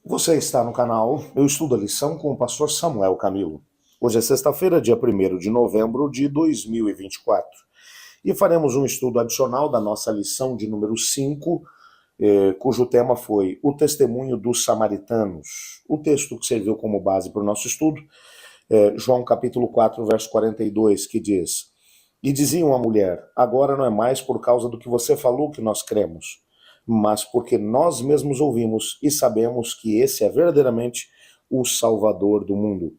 Você está no canal Eu Estudo a Lição com o pastor Samuel Camilo. Hoje é sexta-feira, dia 1º de novembro de 2024. E faremos um estudo adicional da nossa lição de número 5, cujo tema foi o testemunho dos samaritanos. O texto que serviu como base para o nosso estudo é João capítulo 4, verso 42, que diz: E diziam à mulher, agora não é mais por causa do que você falou que nós cremos, mas porque nós mesmos ouvimos e sabemos que esse é verdadeiramente o Salvador do mundo.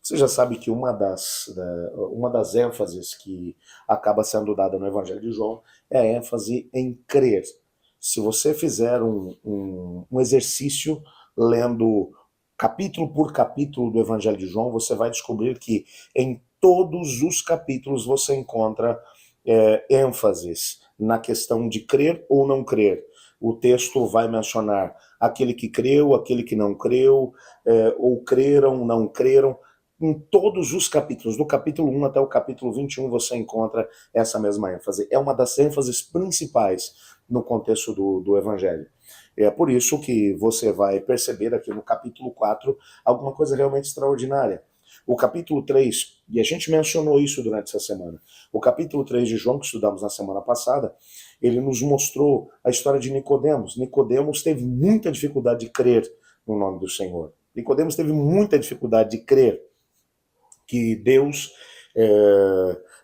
Você já sabe que uma das ênfases que acaba sendo dada no Evangelho de João é a ênfase em crer. Se você fizer um exercício lendo capítulo por capítulo do Evangelho de João, você vai descobrir que em todos os capítulos você encontra ênfases na questão de crer ou não crer. O texto vai mencionar aquele que creu, aquele que não creu, ou creram, não creram. Em todos os capítulos, do capítulo 1 até o capítulo 21, você encontra essa mesma ênfase. É uma das ênfases principais no contexto do Evangelho. É por isso que você vai perceber aqui no capítulo 4 alguma coisa realmente extraordinária. O capítulo 3, e a gente mencionou isso durante essa semana, o capítulo 3 de João, que estudamos na semana passada, ele nos mostrou a história de Nicodemos. Nicodemos teve muita dificuldade de crer no nome do Senhor. Nicodemos teve muita dificuldade de crer que Deus,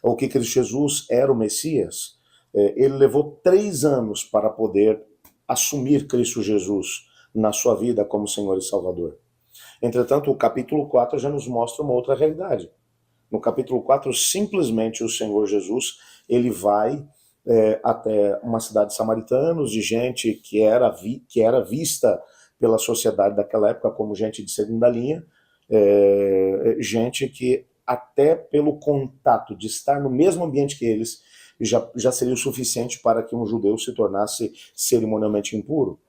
ou que Cristo Jesus era o Messias. Ele levou 3 anos para poder assumir Cristo Jesus na sua vida como Senhor e Salvador. Entretanto, o capítulo 4 já nos mostra uma outra realidade. No capítulo 4, simplesmente o Senhor Jesus, ele vai até uma cidade de samaritanos, de gente que era vista pela sociedade daquela época como gente de segunda linha, gente que até pelo contato de estar no mesmo ambiente que eles, já seria o suficiente para que um judeu se tornasse cerimonialmente impuro.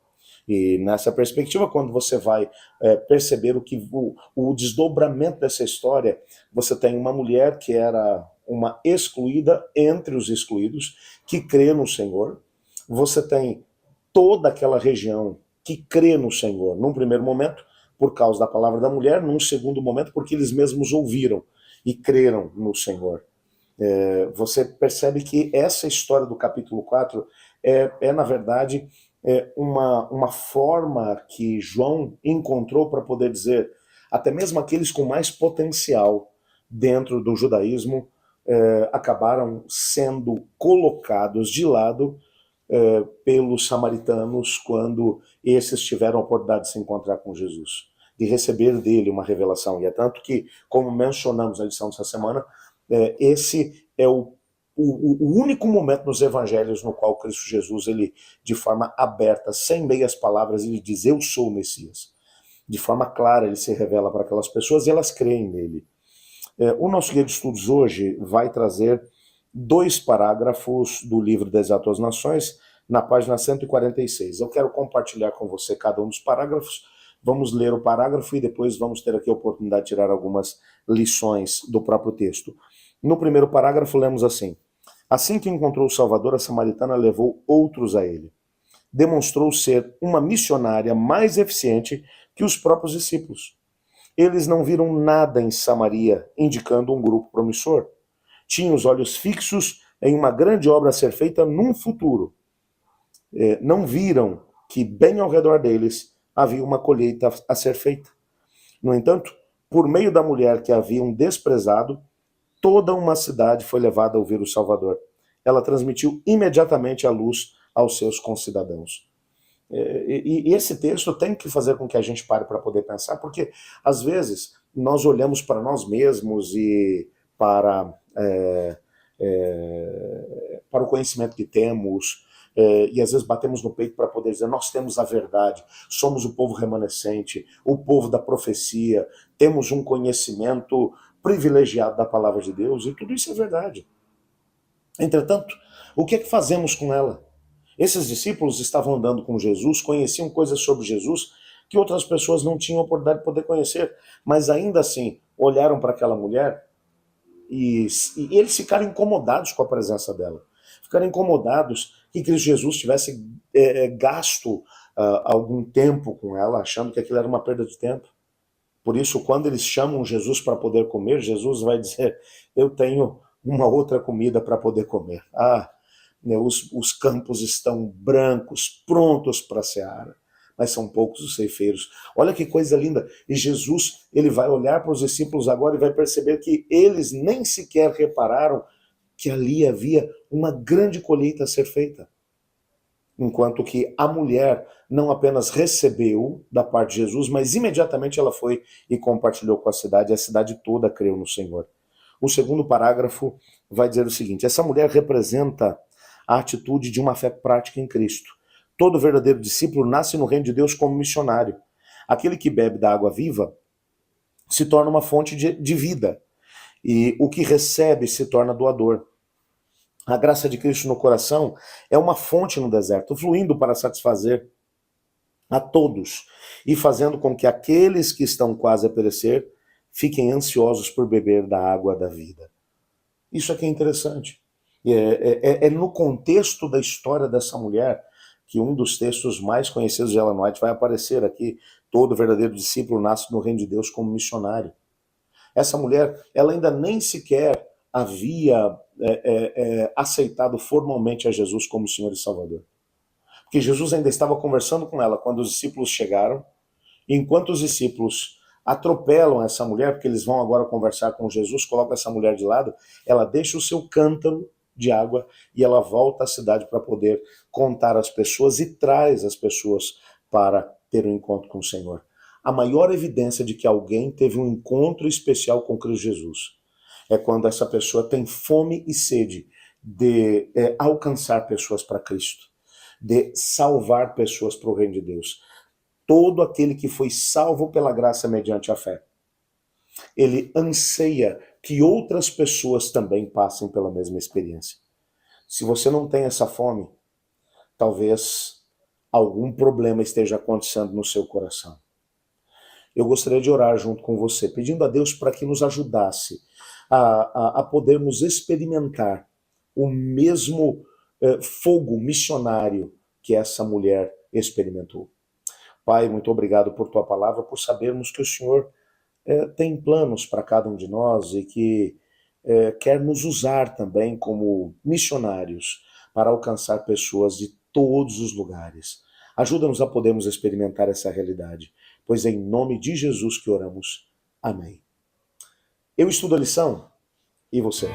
E nessa perspectiva, quando você vai perceber o desdobramento dessa história, você tem uma mulher que era uma excluída entre os excluídos, que crê no Senhor. Você tem toda aquela região que crê no Senhor, num primeiro momento, por causa da palavra da mulher, num segundo momento, porque eles mesmos ouviram e creram no Senhor. Você percebe que essa história do capítulo 4 na verdade, uma forma que João encontrou para poder dizer, até mesmo aqueles com mais potencial dentro do judaísmo acabaram sendo colocados de lado pelos samaritanos quando esses tiveram a oportunidade de se encontrar com Jesus, de receber dele uma revelação. E é tanto que, como mencionamos na lição dessa semana, esse é o único momento nos evangelhos no qual Cristo Jesus, ele, de forma aberta, sem meias palavras, ele diz, eu sou o Messias. De forma clara ele se revela para aquelas pessoas e elas creem nele. O nosso guia de estudos hoje vai trazer 2 parágrafos do livro Deserto às Nações, na página 146. Eu quero compartilhar com você cada um dos parágrafos. Vamos ler o parágrafo e depois vamos ter aqui a oportunidade de tirar algumas lições do próprio texto. No primeiro parágrafo, lemos assim: Assim que encontrou o Salvador, a samaritana levou outros a ele. Demonstrou ser uma missionária mais eficiente que os próprios discípulos. Eles não viram nada em Samaria, indicando um grupo promissor. Tinham os olhos fixos em uma grande obra a ser feita num futuro. Não viram que bem ao redor deles havia uma colheita a ser feita. No entanto, por meio da mulher que haviam desprezado, toda uma cidade foi levada a ouvir o Salvador. Ela transmitiu imediatamente a luz aos seus concidadãos. E esse texto tem que fazer com que a gente pare para poder pensar, porque às vezes nós olhamos para nós mesmos e para o conhecimento que temos, e às vezes batemos no peito para poder dizer, nós temos a verdade, somos o povo remanescente, o povo da profecia, temos um conhecimento privilegiado da palavra de Deus, e tudo isso é verdade. Entretanto, o que é que fazemos com ela? Esses discípulos estavam andando com Jesus, conheciam coisas sobre Jesus que outras pessoas não tinham a oportunidade de poder conhecer, mas ainda assim olharam para aquela mulher e eles ficaram incomodados com a presença dela. Ficaram incomodados que Cristo Jesus tivesse gasto algum tempo com ela, achando que aquilo era uma perda de tempo. Por isso, quando eles chamam Jesus para poder comer, Jesus vai dizer: eu tenho uma outra comida para poder comer. Né, os campos estão brancos, prontos para a seara, mas são poucos os ceifeiros. Olha que coisa linda. E Jesus, ele vai olhar para os discípulos agora e vai perceber que eles nem sequer repararam que ali havia uma grande colheita a ser feita. Enquanto que a mulher não apenas recebeu da parte de Jesus, mas imediatamente ela foi e compartilhou com a cidade toda creu no Senhor. O segundo parágrafo vai dizer o seguinte: essa mulher representa a atitude de uma fé prática em Cristo. Todo verdadeiro discípulo nasce no reino de Deus como missionário. Aquele que bebe da água viva se torna uma fonte de vida, e o que recebe se torna doador. A graça de Cristo no coração é uma fonte no deserto, fluindo para satisfazer a todos e fazendo com que aqueles que estão quase a perecer fiquem ansiosos por beber da água da vida. Isso aqui é interessante. É no contexto da história dessa mulher que um dos textos mais conhecidos de Ellen White vai aparecer aqui. Todo verdadeiro discípulo nasce no reino de Deus como missionário. Essa mulher, ela ainda nem sequer havia aceitado formalmente a Jesus como Senhor e Salvador. Porque Jesus ainda estava conversando com ela quando os discípulos chegaram, e enquanto os discípulos atropelam essa mulher, porque eles vão agora conversar com Jesus, colocam essa mulher de lado, ela deixa o seu cântaro de água e ela volta à cidade para poder contar às pessoas e traz as pessoas para ter um encontro com o Senhor. A maior evidência de que alguém teve um encontro especial com Cristo Jesus é quando essa pessoa tem fome e sede de alcançar pessoas para Cristo, de salvar pessoas para o reino de Deus. Todo aquele que foi salvo pela graça mediante a fé, ele anseia que outras pessoas também passem pela mesma experiência. Se você não tem essa fome, talvez algum problema esteja acontecendo no seu coração. Eu gostaria de orar junto com você, pedindo a Deus para que nos ajudasse a podermos experimentar o mesmo fogo missionário que essa mulher experimentou. Pai, muito obrigado por tua palavra, por sabermos que o Senhor tem planos para cada um de nós e que quer nos usar também como missionários para alcançar pessoas de todos os lugares. Ajuda-nos a podermos experimentar essa realidade, pois é em nome de Jesus que oramos. Amém. Eu estudo a lição e você?